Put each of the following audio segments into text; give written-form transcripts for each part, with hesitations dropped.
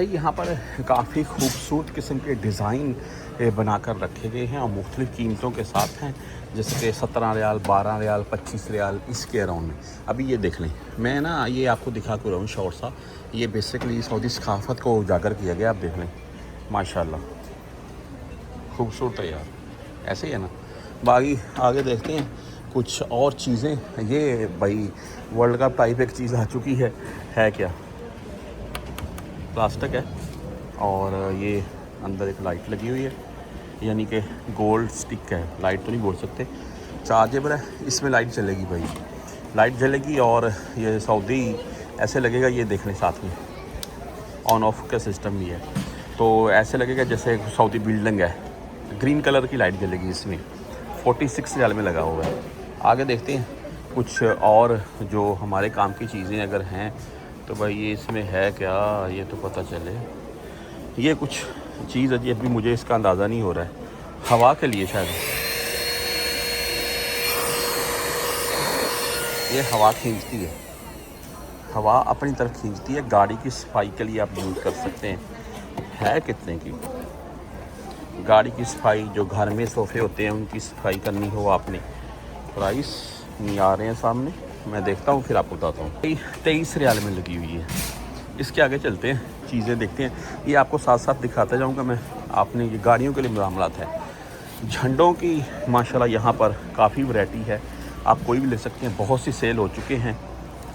यहाँ पर काफ़ी खूबसूरत किस्म के डिज़ाइन बना कर रखे गए हैं और मुख्तलिफ़ कीमतों के साथ हैं, जैसे कि 17 रियाल, 12 रियाल, 25 रियाल, इसके अराउंड में। अभी ये देख लें, मैं ना ये आपको दिखा कर रहा हूँ शॉर्ट सा। ये बेसिकली सऊदी सकाफ़त को उजागर किया गया। आप देख लें, माशाल्लाह खूबसूरत है यार, ऐसे ही है ना। बाकी आगे देखते हैं कुछ और चीज़ें। ये भाई वर्ल्ड कप टाइप एक चीज़ आ चुकी है क्या, प्लास्टिक है और ये अंदर एक लाइट लगी हुई है, यानी कि गोल्ड स्टिक है, लाइट तो नहीं बोल सकते, चार्जेबल है। इसमें लाइट जलेगी भाई, लाइट जलेगी और ये सऊदी ऐसे लगेगा, ये देख लें साथ में ऑन ऑफ का सिस्टम भी है, तो ऐसे लगेगा जैसे सऊदी बिल्डिंग है। ग्रीन कलर की लाइट जलेगी इसमें, 46 रियाल में लगा हुआ है। आगे देखते हैं कुछ और जो हमारे काम की चीज़ें अगर हैं तो भाई ये इसमें है क्या, ये तो पता चले। ये कुछ चीज़ अभी अभी मुझे इसका अंदाज़ा नहीं हो रहा है, हवा के लिए शायद ये हवा खींचती है, हवा अपनी तरफ खींचती है। गाड़ी की सफाई के लिए आप यूज़ कर सकते हैं। है कितने की गाड़ी की सफाई, जो घर में सोफ़े होते हैं उनकी सफाई करनी हो आपने। प्राइस नहीं आ रहे हैं सामने, मैं देखता हूँ फिर आपको बताता हूँ। 23 रियाल में लगी हुई है। इसके आगे चलते हैं, चीज़ें देखते हैं। ये आपको साथ साथ दिखाता जाऊँगा मैं। आपने ये गाड़ियों के लिए मामलात है, झंडों की माशाल्लाह यहाँ पर काफ़ी वैरायटी है, आप कोई भी ले सकते हैं। बहुत सी सेल हो चुके हैं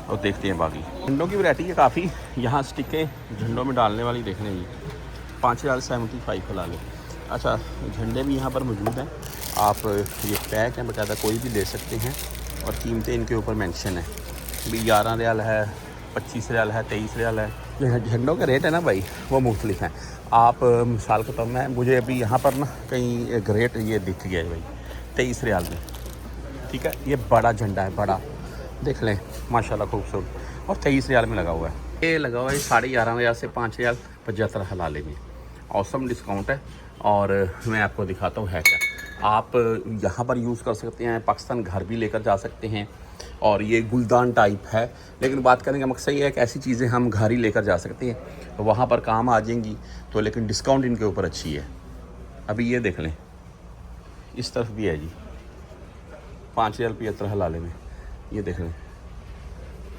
और देखते हैं बाकी झंडों की वैरायटी है काफ़ी। यहाँ स्टिकें झंडों में डालने वाली देखने में 5 रियाल 75 ला लें। अच्छा, झंडे भी यहाँ पर मौजूद हैं, आप ये पैक हैं बकायदा, कोई भी ले सकते हैं और कीमतें इनके ऊपर मेंशन है। भी 11 रियाल है, 25 रियाल है, 23 रियाल है। जो झंडों का रेट है ना भाई वो मुख्तलिफ हैं। आप मिसाल के तौर में मुझे अभी यहाँ पर ना कहीं एक रेट ये दिख गया है भाई 23 रियाल में, ठीक है। ये बड़ा झंडा है, बड़ा देख लें माशाल्लाह खूबसूरत, और 23 रियाल में लगा हुआ है। ये लगा हुआ है 11.5 रियाल से 5 रियाल 75 हलाले में। औसम डिस्काउंट है और मैं आपको दिखाता हूँ है क्या। आप यहाँ पर यूज़ कर सकते हैं, पाकिस्तान घर भी लेकर जा सकते हैं। और ये गुलदान टाइप है, लेकिन बात करने का मकसद ये है कि ऐसी चीज़ें हम घर ही लेकर जा सकते हैं, तो वहाँ पर काम आ जाएंगी तो, लेकिन डिस्काउंट इनके ऊपर अच्छी है। अभी ये देख लें, इस तरफ भी है जी 5 रियाल 75 हलाले में, ये देख लें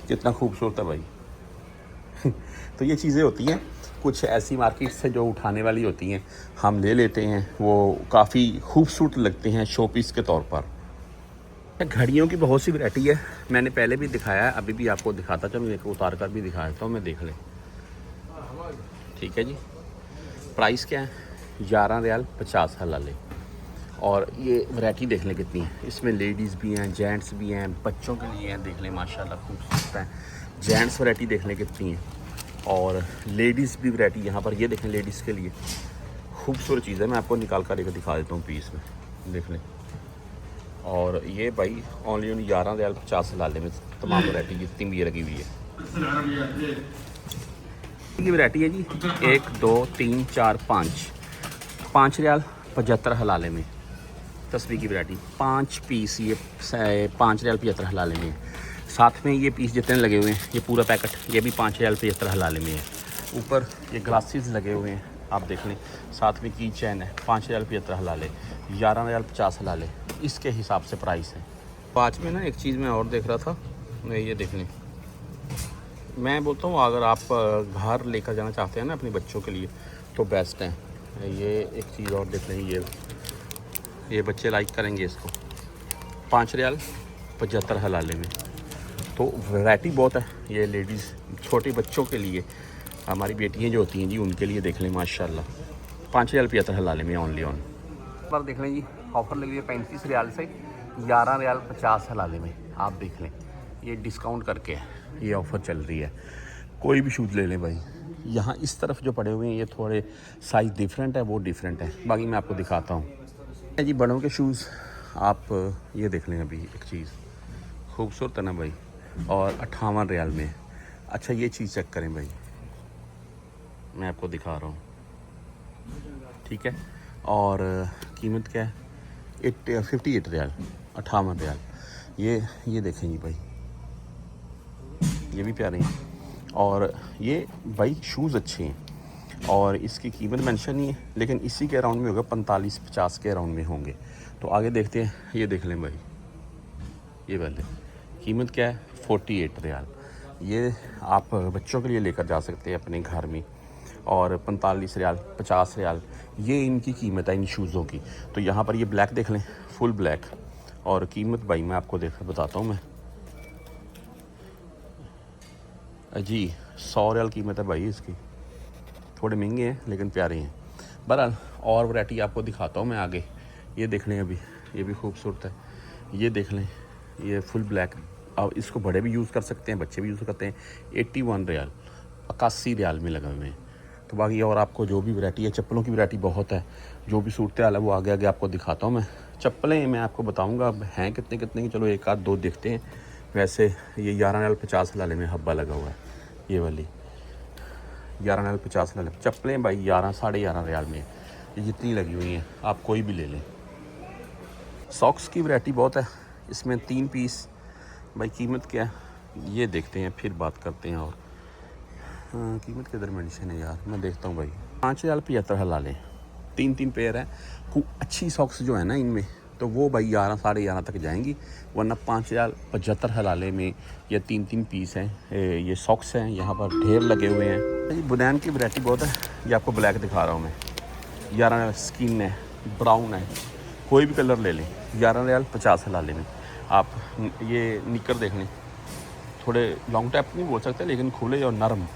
कितना खूबसूरत है भाई। तो ये चीज़ें होती हैं कुछ ऐसी मार्केट से जो उठाने वाली होती हैं, हम ले लेते हैं, वो काफ़ी खूबसूरत लगते हैं शो पीस के तौर पर। घड़ियों की बहुत सी वैरायटी है, मैंने पहले भी दिखाया है, अभी भी आपको दिखाता चलूँ, एक उतार कर भी दिखा देता हूँ मैं, देख लें। ठीक है जी, प्राइस क्या है 11 रियाल 50 हलाले। और ये वैरायटी देख लें कितनी है, इसमें लेडीज़ भी हैं, जेंट्स भी हैं, बच्चों के लिए हैं, देख लें माशाल्लाह खूबसूरत है। जेंट्स वैरायटी देख लें कितनी है, और लेडीज़ भी वैरायटी यहाँ पर ये देखें, लेडीज़ के लिए खूबसूरत चीज़ है। मैं आपको निकाल कर एक दिखा देता हूँ पीस में, देख लें। और ये भाई ओनली 11 रियाल 50 हलाले में तमाम वैरायटी जितनी भी ये लगी हुई है। ये वैरायटी है जी 1 2 3 4 5 रियाल 75 हलाले में। तस्वीर की वैरायटी 5 पीस, ये 5 रियाल 75 हलाले में। साथ में ये पीस जितने लगे हुए हैं, ये पूरा पैकेट ये भी 5 रियाल 75 हलाले में है। ऊपर ये ग्लासेस लगे हुए हैं, आप देख लें। साथ में की चैन है 5 रियाल 75 हलाले, 11 रियाल 50 हलाले, इसके हिसाब से प्राइस है। पाँच में ना एक चीज़ मैं और देख रहा था, मैं ये देख लें। मैं बोलता हूँ अगर आप घर लेकर जाना चाहते हैं ना अपने बच्चों के लिए तो बेस्ट है। ये एक चीज़ और देख लें, ये बच्चे लाइक करेंगे इसको, 5 रियाल 75 हलाले में। तो वैरायटी बहुत है। ये लेडीज़ छोटे बच्चों के लिए, हमारी बेटियाँ जो होती हैं जी उनके लिए देख लें माशाल्लाह, 5 रियाल 75 हलाले में ओनली ऑन। पर देख लें जी, ऑफ़र लगी है 35 रियाल से 11 रियाल 50 हलाले में। आप देख लें, ये डिस्काउंट करके ये ऑफ़र चल रही है। कोई भी शूज़ ले लें भाई। यहाँ इस तरफ जो पड़े हुए हैं ये थोड़े साइज़ डिफरेंट है, वो डिफरेंट है, बाकी मैं आपको दिखाता हूँ जी। बड़ों के शूज़ आप ये देख लें, अभी एक चीज़ खूबसूरत है ना भाई, और 58 रियाल में। अच्छा ये चीज़ चेक करें भाई, मैं आपको दिखा रहा हूँ, ठीक है। और कीमत क्या है 58 रियाल 58 रियाल। ये देखें जी भाई, ये भी प्यारे हैं। और ये भाई शूज़ अच्छे हैं, और इसकी कीमत मेंशन नहीं है, लेकिन इसी के अराउंड में होगा, 45-50 के अराउंड में होंगे। तो आगे देखते हैं। ये देख लें भाई, ये वाले कीमत क्या है, 48 रियाल। ये आप बच्चों के लिए लेकर जा सकते हैं अपने घर में। और 45 रियाल, 50 रियाल, ये इनकी कीमत है इन शूज़ों की। तो यहाँ पर ये ब्लैक देख लें, फुल ब्लैक। और कीमत भाई मैं आपको बताता हूँ मैं जी, 100 रियाल कीमत है भाई इसकी। थोड़े महंगे हैं लेकिन प्यारे हैं। बहरहाल और वैरायटी आपको दिखाता हूँ मैं आगे। ये देख लें, अभी ये भी खूबसूरत है। ये देख लें, ये फुल ब्लैक। अब इसको बड़े भी यूज़ कर सकते हैं, बच्चे भी यूज़ करते हैं। 81 रियाल, 81 रियाल में लगे हुए हैं। तो बाकी और आपको जो भी वैरायटी है, चप्पलों की वैरायटी बहुत है। जो भी सूरत हाल है वो आगे आगे आपको दिखाता हूँ मैं। चप्पलें मैं आपको बताऊँगा अब हैं कितने कितने की, चलो एक आध दो देखते हैं। वैसे ये 11 रियाल 50 हलाले में हब्बा लगा हुआ है। ये वाली 11 रियाल 50 हलाले चप्पलें भाई 11 साढ़े 11 रियाल में ये जितनी लगी हुई हैं, आप कोई भी ले लें। सॉक्स की वैरायटी बहुत है, इसमें 3 पीस। भाई कीमत क्या है ये देखते हैं, फिर बात करते हैं। और हाँ, कीमत किधर मेंशन है यार, मैं देखता हूँ भाई। 5 रियाल 75 हलाले, 3 पेयर है। खूब अच्छी सॉक्स जो है ना इनमें, तो वो भाई 11 साढ़े 11 तक जाएंगी। वरना 5 रियाल 75 हलाले में ये 3 पीस हैं। ये सॉक्स हैं, यहाँ पर ढेर लगे हुए हैं। ये बुनैन की वैरायटी बहुत है। ये आपको ब्लैक दिखा रहा हूँ मैं, 11 रियाल स्किन है, ब्राउन है, कोई भी कलर ले लें। 11 रियाल 50 हलाले में। आप ये निकर देख लें, थोड़े लॉन्ग टैप नहीं बोल सकते लेकिन खुले और नरम।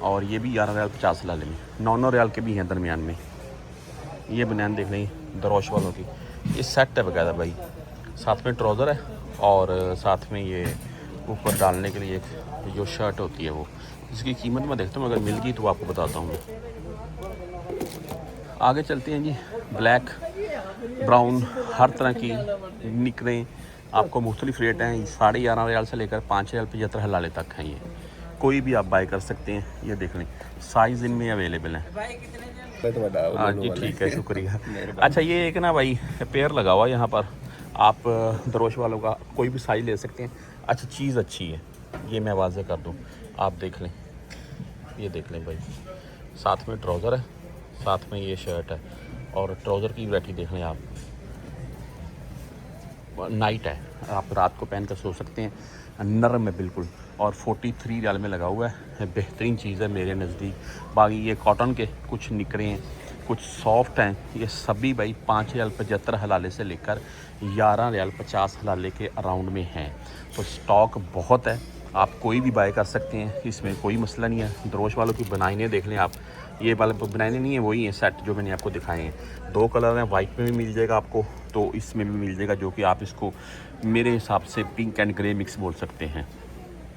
और ये भी 11 रियाल 50 हलाले में। 9 रियाल के भी हैं दरमियान में। ये बनैन देख लें दरोश वालों की, ये सेट है बकायदा भाई। साथ में ट्राउज़र है और साथ में ये ऊपर डालने के लिए एक जो शर्ट होती है वो। इसकी कीमत मैं देखता हूँ, अगर मिल गई तो आपको बताता हूँ मैं। आगे चलते हैं जी। ब्लैक, ब्राउन, हर तरह की निकरें आपको मुख्तलिफ रेट हैं। 11.5 रियाल से लेकर 5 रियाल 75 हलाले तक हैं। ये कोई भी आप बाय कर सकते हैं। ये देख लें, साइज़ इनमें अवेलेबल है। हाँ जी ठीक है, शुक्रिया। अच्छा ये एक ना भाई पेयर लगा हुआ यहाँ पर, आप दरोश वालों का कोई भी साइज़ ले सकते हैं। अच्छा चीज़ अच्छी है, ये मैं वाज़े कर दूँ, आप देख लें। ये देख लें भाई, साथ में ट्राउज़र है, साथ में ये शर्ट है। और ट्राउज़र की वैरायटी देख लें आप, नाइट है, आप रात को पहन कर सो सकते हैं। नरम है बिल्कुल। और 43 रियाल में लगा हुआ है। बेहतरीन चीज़ है मेरे नज़दीक। बाकी ये कॉटन के कुछ निकरे हैं, कुछ सॉफ्ट हैं। ये सभी भाई 5 रियाल 75 हलाले से लेकर 11 रियाल 50 हलाले के अराउंड में हैं। तो स्टॉक बहुत है, आप कोई भी बाय कर सकते हैं, इसमें कोई मसला नहीं है। दरोश वालों की बनाइने देख लें आप, ये वाले बनाइने नहीं है, वही है सेट जो मैंने आपको दिखाए हैं। 2 कलर हैं, वाइट में भी मिल जाएगा आपको, तो इसमें भी मिल जाएगा, जो कि आप इसको मेरे हिसाब से पिंक एंड ग्रे मिक्स बोल सकते हैं।